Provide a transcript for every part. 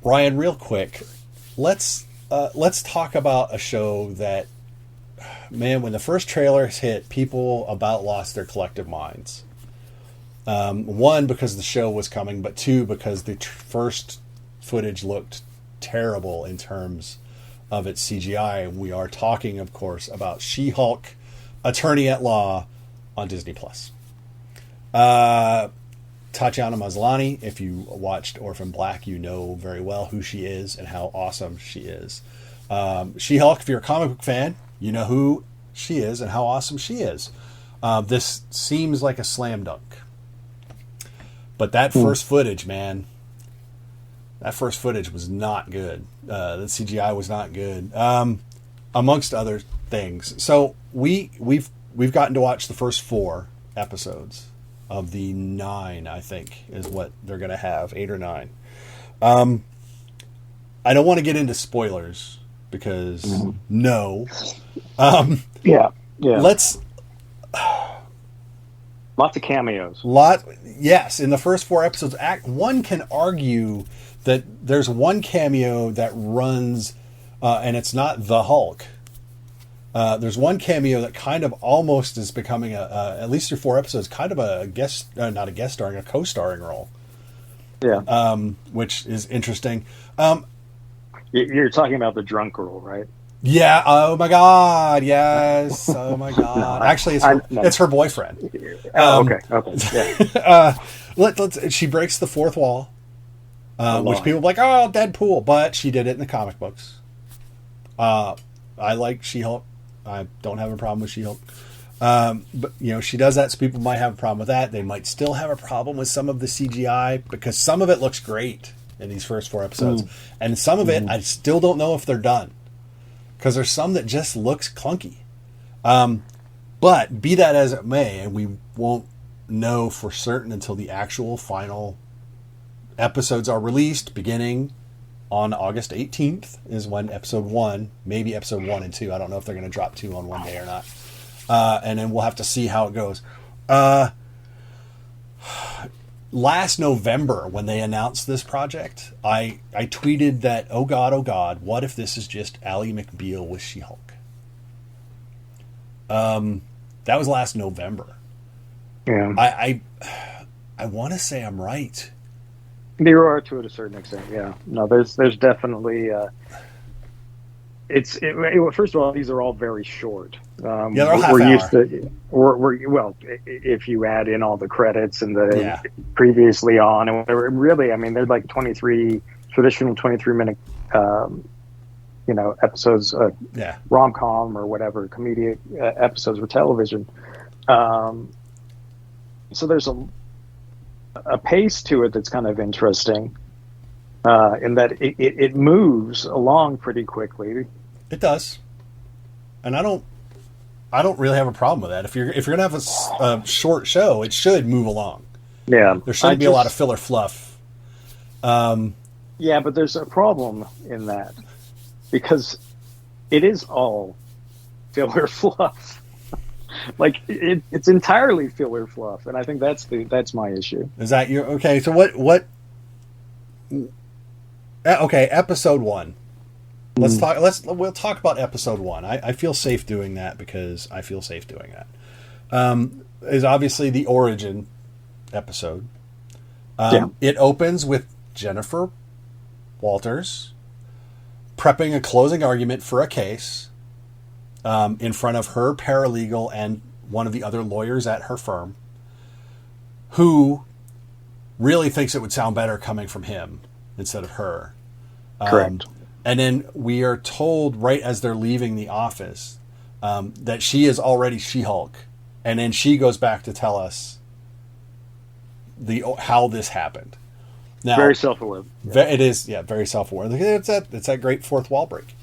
Ryan, real quick, let's talk about a show that, man, when the first trailers hit, people about lost their collective minds. One, because the show was coming, but two, because the first footage looked terrible in terms of its CGI. And we are talking, of course, about She-Hulk, Attorney at Law on Disney Plus. Tatiana Maslany, if you watched Orphan Black, you know very well who she is and how awesome she is. She-Hulk, if you're a comic book fan, you know who she is and how awesome she is. This seems like a slam dunk. But that first footage, man, that first footage was not good. The CGI was not good, amongst other things. So we've gotten to watch the first 4 episodes of the 9, I think, is what they're going to have, 8 or 9. I don't want to get into spoilers because no. Yeah. Let's. Lots of cameos. Yes, in the first 4 episodes, one can argue that there's one cameo that runs, and it's not the Hulk. There's one cameo that kind of almost is becoming at least through 4 episodes, kind of a guest, not a guest starring, a co-starring role. Yeah. Which is interesting. You're talking about the drunk girl, right? Yeah. Oh my God. Yes. Oh my God. Actually, it's her boyfriend. Okay. Yeah. She breaks the 4th wall, which people are like, oh, Deadpool, but she did it in the comic books. I like She-Hulk. I don't have a problem with She-Hulk. But she does that, so people might have a problem with that. They might still have a problem with some of the CGI because some of it looks great in these first 4 episodes, and some of it I still don't know if they're done. Because there's some that just looks clunky. But be that as it may, and we won't know for certain until the actual final episodes are released, beginning on August 18th is when episode 1, maybe episode 1 and 2. I don't know if they're going to drop 2 on one day or not. And then we'll have to see how it goes. Last November, when they announced this project, I tweeted that, oh God, what if this is just Ally McBeal with She-Hulk? That was last November. Yeah. I want to say I'm right. There are, to a certain extent, yeah. No, there's definitely... first of all, these are all very short. Yeah, they're all half hour. Used to, well, if you add in all the credits and the previously on and whatever, really, I mean, they're like traditional 23-minute, episodes, rom-com or whatever, comedic episodes for television. So there's a pace to it that's kind of interesting. In that it moves along pretty quickly. It does, and I don't really have a problem with that. If you're gonna have a short show, it should move along. Yeah, there shouldn't be a lot of filler fluff. Yeah, but there's a problem in that because it is all filler fluff. Like it's entirely filler fluff, and I think that's my issue. Is that your okay? So what? Okay, episode 1. We'll talk about episode 1. I feel safe doing that because I feel safe doing that. Is obviously the origin episode. It opens with Jennifer Walters prepping a closing argument for a case in front of her paralegal and one of the other lawyers at her firm, who really thinks it would sound better coming from him instead of her. Correct. And then we are told right as they're leaving the office that she is already She-Hulk. And then she goes back to tell us how this happened. Now, very self-aware. It is, very self-aware. It's that great 4th wall break.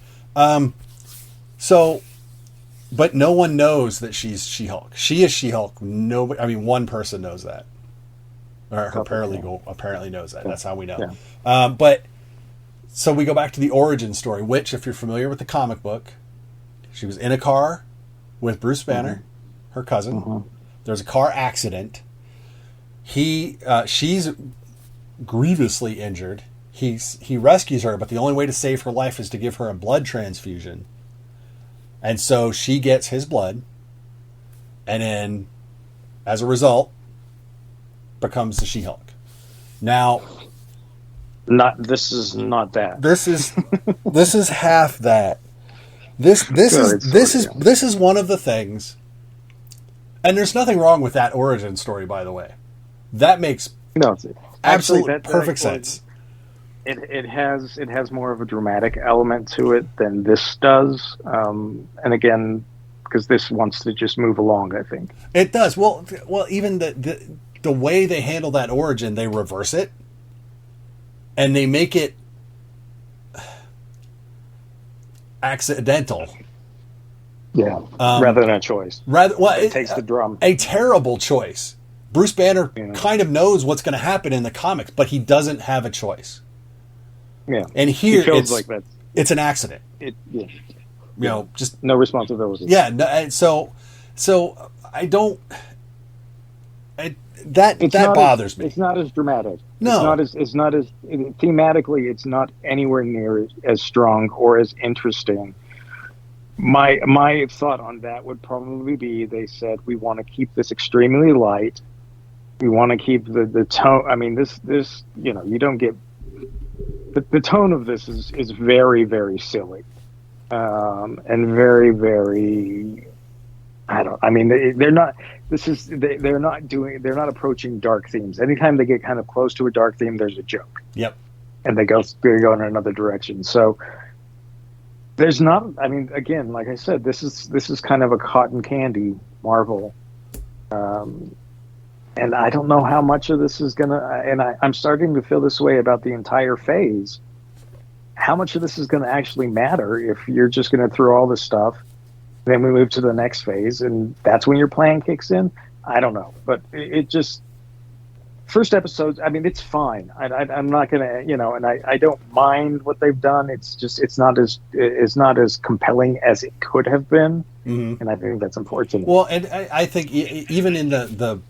But no one knows that she's She-Hulk. She is She-Hulk. Nobody. I mean, one person knows that. Or her paralegal apparently knows that. That's how we know. Yeah. So we go back to the origin story, which, if you're familiar with the comic book, she was in a car with Bruce Banner, her cousin. There's a car accident. She's grievously injured. he rescues her, but the only way to save her life is to give her a blood transfusion. And so she gets his blood, and then, as a result, becomes the She-Hulk. Now, this is not that. This is half that. This is one of the things, and there's nothing wrong with that origin story, by the way. That makes absolute perfect sense. It has more of a dramatic element to it than this does, and again, because this wants to just move along, I think it does. Well, even the way they handle that origin, they reverse it, and they make it accidental. Yeah, rather than a choice. It takes the drum. A terrible choice. Bruce Banner kind of knows what's going to happen in the comics, but he doesn't have a choice. Yeah, and here it's an accident. Just no responsibility. Yeah, and so I don't. That bothers me. It's not as dramatic. No, it's not as thematically. It's not anywhere near as strong or as interesting. My thought on that would probably be, they said, we want to keep this extremely light. We want to keep the tone. I mean, this you don't get the tone of this is very, very silly, and very, very. They're not. They're not approaching dark themes. Anytime they get kind of close to a dark theme, there's a joke. Yep. And they go in another direction. So there's not. I mean, again, like I said, this is kind of a cotton candy Marvel, and I don't know how much of this is gonna. And I'm starting to feel this way about the entire phase. How much of this is going to actually matter if you're just going to throw all this stuff? Then we move to the next phase, and that's when your plan kicks in. I don't know, but it just first episodes. I mean, it's fine. I'm not gonna, and I don't mind what they've done. It's just it's not as compelling as it could have been, and I think that's unfortunate. Well, and I think even in the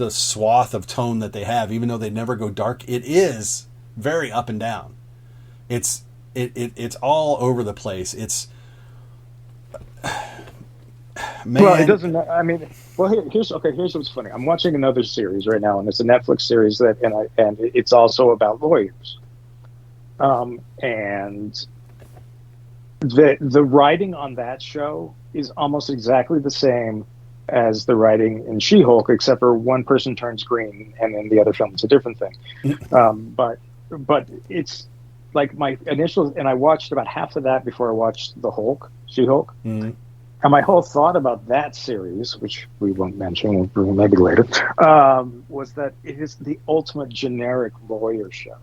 swath of tone that they have, even though they never go dark, it is very up and down. It's all over the place. It's. Man. Well, it doesn't. I mean, here's what's funny. I'm watching another series right now, and it's a Netflix series and it's also about lawyers. And the writing on that show is almost exactly the same as the writing in She-Hulk, except for one person turns green, and then the other film is a different thing. But it's like my initial, and I watched about half of that before I watched She-Hulk. Mm-hmm. And my whole thought about that series, which we won't mention, maybe later, was that it is the ultimate generic lawyer show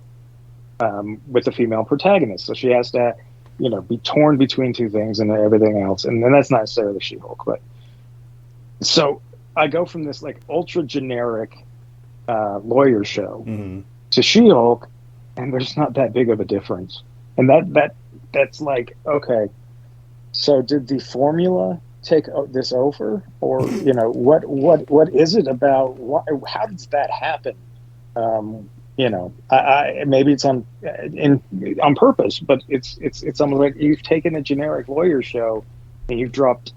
with a female protagonist. So she has to, be torn between two things and everything else. And then that's not necessarily She-Hulk. But so I go from this like ultra generic lawyer show to She-Hulk, and there's not that big of a difference. And that's like, okay. So did the formula take this over, or what is it about? How does that happen? Maybe it's on purpose, but it's almost like you've taken a generic lawyer show and you've dropped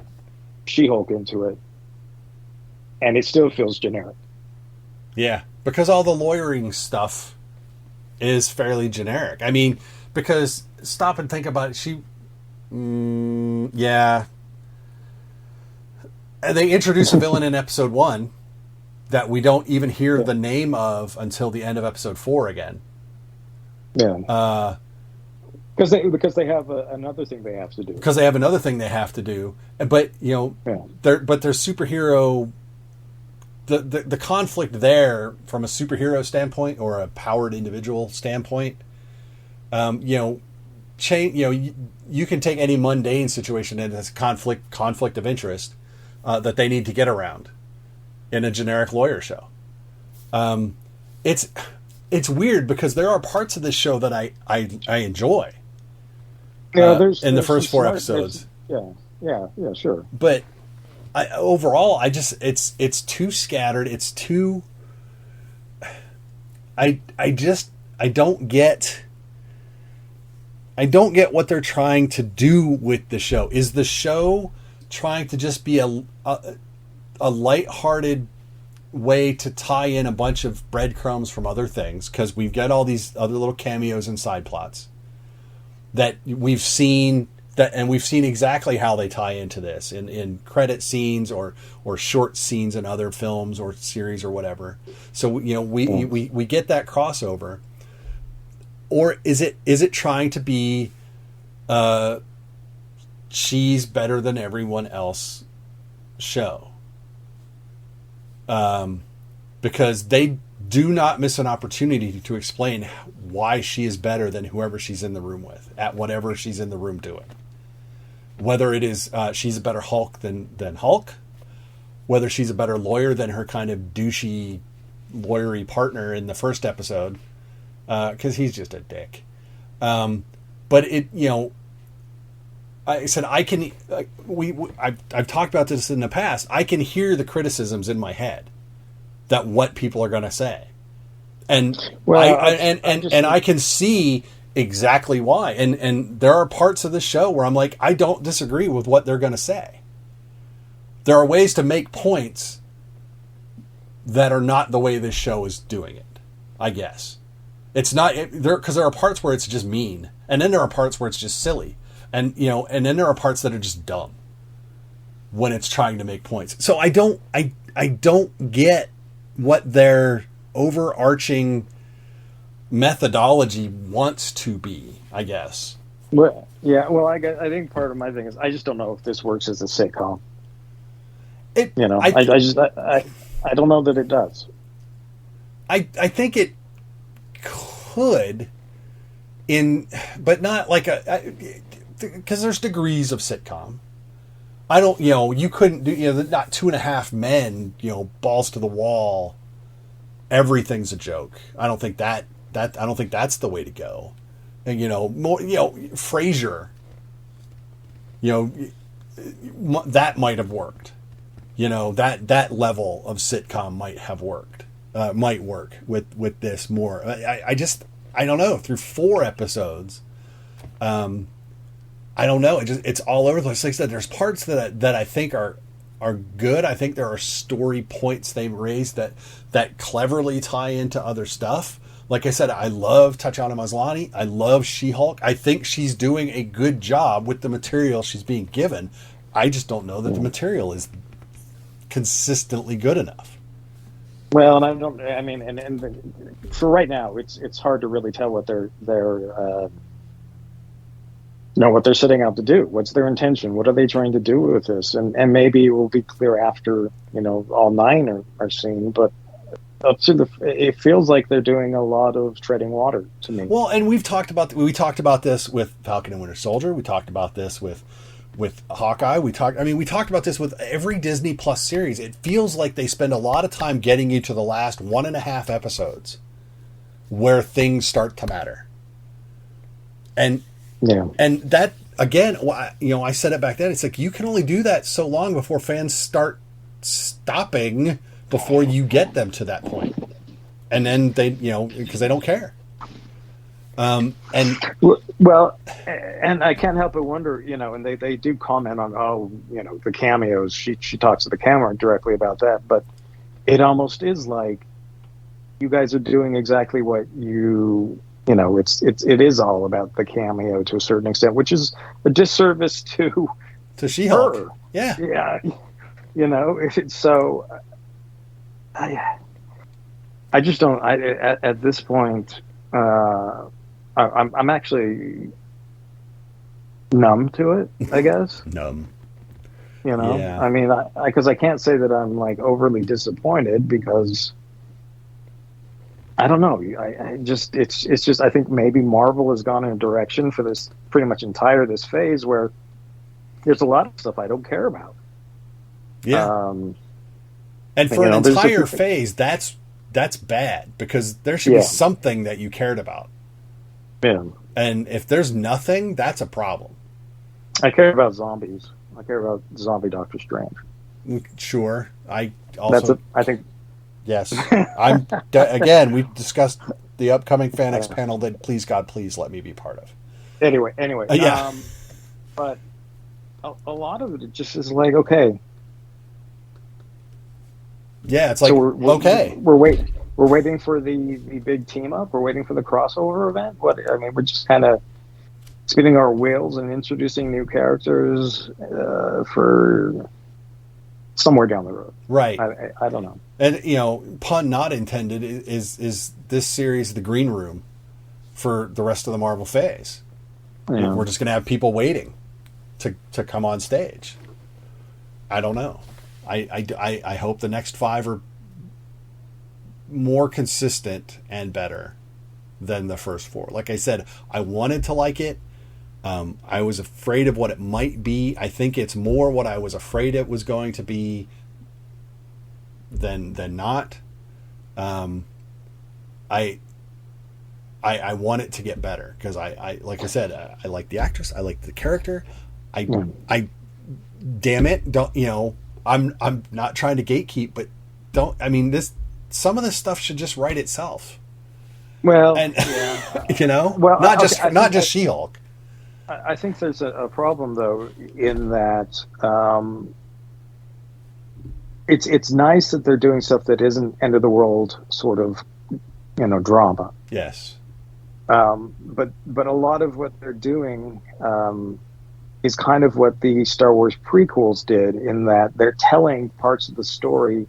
She-Hulk into it, and it still feels generic. Yeah, because all the lawyering stuff is fairly generic. I mean, because stop and think about it. Yeah. And they introduce a villain in episode 1 that we don't even hear the name of until the end of episode 4 again. Yeah. Because they have another thing they have to do. Because they have another thing they have to do, but their superhero. The conflict there from a superhero standpoint or a powered individual standpoint, you can take any mundane situation and it's conflict of interest that they need to get around in a generic lawyer show. It's weird because there are parts of this show that I enjoy. There's the first 4 episodes. Yeah, sure. But overall, it's too scattered. It's too. I don't get I don't get what they're trying to do with the show. Is the show trying to just be a lighthearted way to tie in a bunch of breadcrumbs from other things? Because we've got all these other little cameos and side plots that we've seen, and we've seen exactly how they tie into this in credit scenes or short scenes in other films or series or whatever. So we get that crossover. Or is it trying to be she's better than everyone else show? Because they do not miss an opportunity to explain why she is better than whoever she's in the room with at whatever she's in the room doing. Whether it is she's a better Hulk than Hulk, whether she's a better lawyer than her kind of douchey, lawyery partner in the first episode, because he's just a dick. But I said I've talked about this in the past. I can hear the criticisms in my head that what people are going to say, and I can see exactly why. And there are parts of the show where I'm like, I don't disagree with what they're going to say. There are ways to make points that are not the way this show is doing it, I guess. It's not there because there are parts where it's just mean, and then there are parts where it's just silly, and then there are parts that are just dumb when it's trying to make points. So I don't get what their overarching methodology wants to be, I guess. Well, yeah. Well, I think part of my thing is I just don't know if this works as a sitcom. I don't know that it does. I think it could, but not like because there's degrees of sitcom. I don't, you couldn't do, not 2.5 Men, balls to the wall. Everything's a joke. I don't think I don't think that's the way to go. And, more, Frasier, that might have worked. That level of sitcom might have worked. Might work with this more. I don't know. Through 4 episodes, I don't know. It's all over the place. Like I said, there's parts that I think are good. I think there are story points they raise that cleverly tie into other stuff. Like I said, I love Tatiana Maslany. I love She-Hulk. I think she's doing a good job with the material she's being given. I just don't know that the material is consistently good enough. Well, and for right now, it's hard to really tell what they're what they're setting out to do. What's their intention? What are they trying to do with this? And maybe it will be clear after all 9 are seen. But up to it feels like they're doing a lot of treading water to me. Well, and we talked about this with Falcon and Winter Soldier. We talked about this with Hawkeye. We talked about this with every Disney Plus series. It feels like they spend a lot of time getting you to the last 1.5 episodes where things start to matter. And that, again, I said it back then. It's like you can only do that so long before fans start stopping before you get them to that point. And then they, because they don't care. And I can't help but wonder, and they do comment on, the cameos. She talks to the camera directly about that, but it almost is like you guys are doing exactly what it is all about the cameo to a certain extent, which is a disservice to She-Hulk. her. Yeah. So I just don't. At this point, I'm actually numb to it, I guguess. Numb. Yeah. I mean, because I can't say that I'm like overly disappointed because I don't know. It's just I think maybe Marvel has gone in a direction for this pretty much this phase where there's a lot of stuff I don't care about. Yeah. And for an entire phase, that's bad because there should be something that you cared about. Yeah. And if there's nothing, that's a problem. I care about zombies. I care about zombie Doctor Strange. Sure. I also... I think... Yes. Again, we've discussed the upcoming FanX panel that please God, please let me be part of. Anyway. Yeah. But a lot of it just is like, okay. Yeah, it's like, So okay. we're waiting. We're waiting for the big team up. We're waiting for the crossover event. What I mean, we're just kind of spinning our wheels and introducing new characters for somewhere down the road. Right. I don't know. And, pun not intended, is this series the green room for the rest of the Marvel phase? Yeah. We're just going to have people waiting to come on stage. I don't know. I hope the next 5 are more consistent and better than the first 4. Like I said, I wanted to like it. I was afraid of what it might be. I think it's more what I was afraid it was going to be than not. I want it to get better because I like I said, I like the actress, I like the character. I damn it, don't I'm not trying to gatekeep, but some of this stuff should just write itself. Well, and yeah. well, not just She-Hulk. I think there's a problem though in that it's nice that they're doing stuff that isn't end of the world sort of drama. Yes. But a lot of what they're doing is kind of what the Star Wars prequels did, in that they're telling parts of the story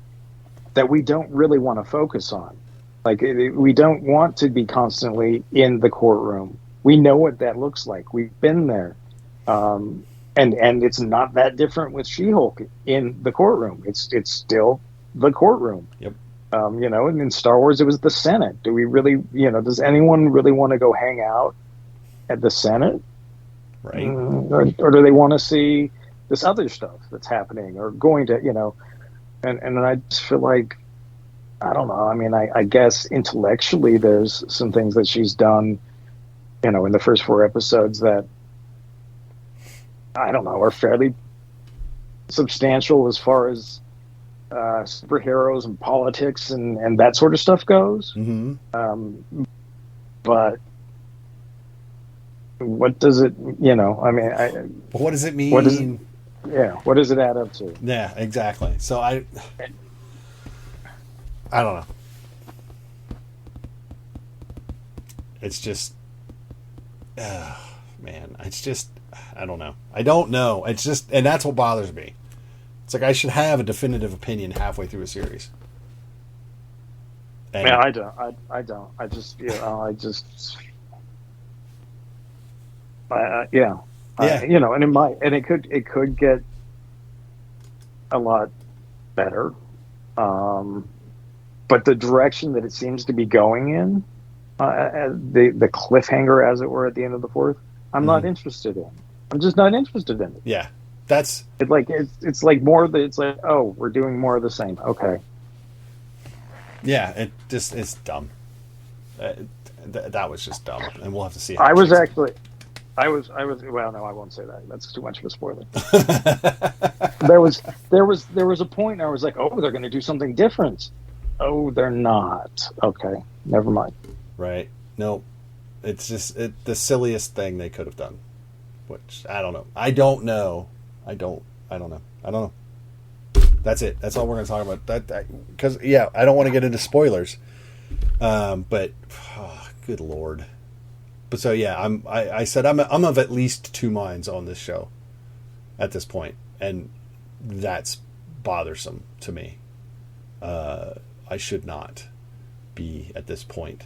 that we don't really want to focus on. Like, we don't want to be constantly in the courtroom. We know what that looks like. We've been there. And it's not that different with She-Hulk in the courtroom. It's still the courtroom. Yep. And in Star Wars, it was the Senate. Do we really, does anyone really want to go hang out at the Senate? Right. Or do they want to see this other stuff that's happening or going to, and I just feel like, I don't know. I mean, I guess intellectually there's some things that she's done, in the first 4 episodes that, I don't know, are fairly substantial as far as superheroes and politics and that sort of stuff goes. Mm-hmm. But what does it, what does it mean? What does it add up to? Yeah, exactly. So I don't know. It's just, man, it's just, I don't know. I don't know. It's just, and that's what bothers me. It's like I should have a definitive opinion halfway through a series. And man, I don't. I just, yeah. And it could get a lot better. But the direction that it seems to be going in, the cliffhanger, as it were, at the end of the 4th, I'm not interested in. I'm just not interested in it. Yeah, that's it's like more of the, it's like, oh, we're doing more of the same. Okay. Yeah, it's dumb. That was just dumb, and we'll have to see. I was well, no, I won't say that. That's too much of a spoiler. there was a point I was like, oh, they're going to do something different. Oh, they're not. Okay, never mind. Right. No, it's just the silliest thing they could have done. Which I don't know. I don't know. That's it. That's all we're going to talk about. That because I don't want to get into spoilers. But good Lord. But so I said I'm of at least 2 minds on this show at this point, and that's bothersome to me. I should not be at this point.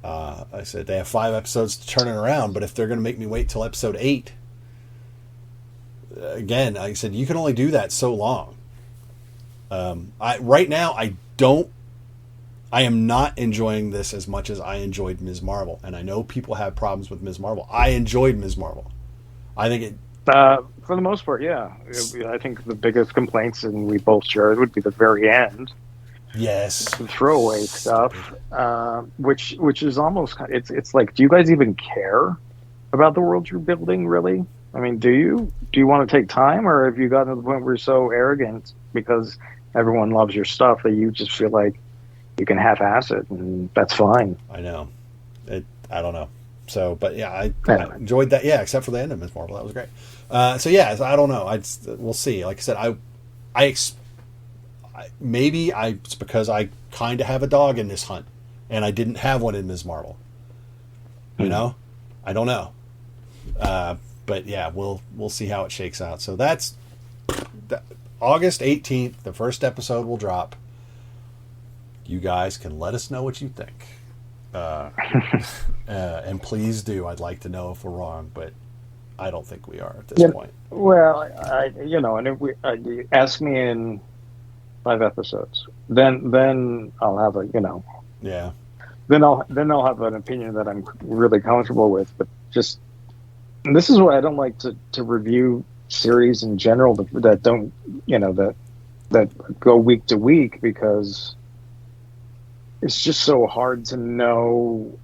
I said they have 5 episodes to turn it around, but if they're going to make me wait till episode 8, again, I said you can only do that so long. Right now I am not enjoying this as much as I enjoyed Ms. Marvel, and I know people have problems with Ms. Marvel. I enjoyed Ms. Marvel. I think it. For the most part, yeah. I think the biggest complaints, and we both shared, would be the very end. Yes. The throwaway stuff, which is almost, it's like, do you guys even care about the world you're building, really? I mean, do you? Do you want to take time, or have you gotten to the point where you're so arrogant because everyone loves your stuff that you just feel like you can half-ass it, and that's fine? I know. I don't know. So, but yeah, I enjoyed that. Yeah, except for the end of Ms. Marvel, that was great. So yeah, I don't know. We'll see. Like I said, maybe it's because I kind of have a dog in this hunt, and I didn't have one in Ms. Marvel. You know, I don't know. But yeah, we'll see how it shakes out. So that's August 18th. The first episode will drop. You guys can let us know what you think. And please do. I'd like to know if we're wrong, but I don't think we are at this point. Well, and if ask me in 5 episodes, then I'll have Yeah. Then I'll have an opinion that I'm really comfortable with. But this is why I don't like to review series in general that don't that go week to week, because it's just so hard to know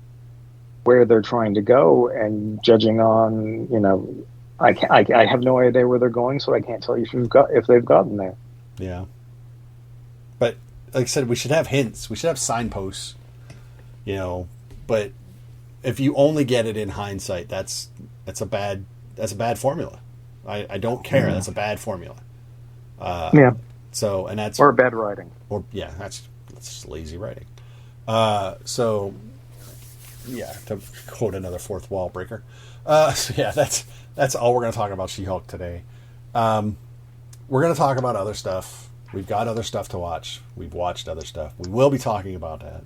where they're trying to go, and judging on, I have no idea where they're going, so I can't tell you if they've gotten there. Yeah. But like I said, we should have hints. We should have signposts, but if you only get it in hindsight, that's a bad formula. I don't care. That's a bad formula. Yeah. So, and that's, or bad writing. That's just lazy writing. So yeah, to quote another fourth wall breaker. So yeah, that's all we're going to talk about She-Hulk today. We're going to talk about other stuff. We've got other stuff to watch. We've watched other stuff. We will be talking about that.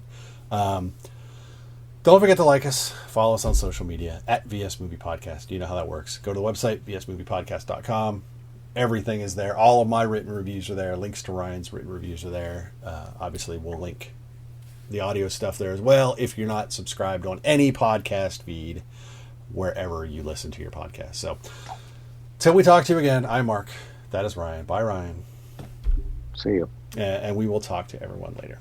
Don't forget to like us. Follow us on social media at VS Movie Podcast. You know how that works. Go to the website, vsmoviepodcast.com. Everything is there. All of my written reviews are there. Links to Ryan's written reviews are there. Obviously, we'll link the audio stuff there as well if you're not subscribed on any podcast feed wherever you listen to your podcast. So, till we talk to you again, I'm Mark. That is Ryan. Bye, Ryan. See you. And we will talk to everyone later.